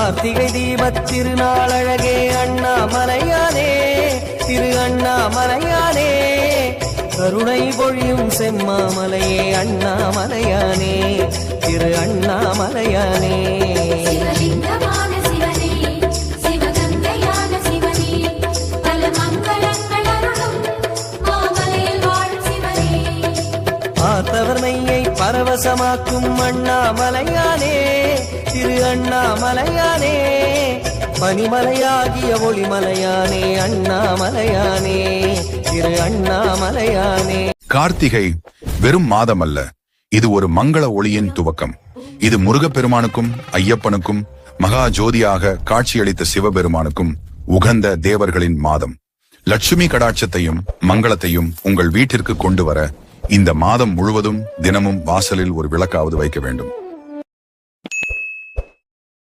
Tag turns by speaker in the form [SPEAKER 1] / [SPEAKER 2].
[SPEAKER 1] கார்த்திகை தீபத் திருநாளழகே அண்ணாமலையானே, திரு அண்ணாமலையானே, கருணை பொழியும் செம்மாமலையே அண்ணாமலையானே, திரு அண்ணாமலையானே. பார்த்தவர் மெய்யை பரவசமாக்கும் அண்ணாமலையானே, திரு அண்ணாமலையானே, பனிமலையாகிய ஒளிமலையானே அண்ணாமலையானே, திரு அண்ணாமலையானே.
[SPEAKER 2] கார்த்திகை வெறும் மாதம் அல்ல, இது ஒரு மங்கள ஒளியின் துவக்கம். இது முருகப்பெருமானுக்கும் ஐயப்பனுக்கும் மகா ஜோதியாக காட்சியளித்த சிவபெருமானுக்கும் உகந்த தேவர்களின் மாதம். லட்சுமி கடாட்சத்தையும் மங்களத்தையும் உங்கள் வீட்டிற்கு கொண்டு வர இந்த மாதம் முழுவதும் தினமும் வாசலில் ஒரு விளக்காவது வைக்க வேண்டும்.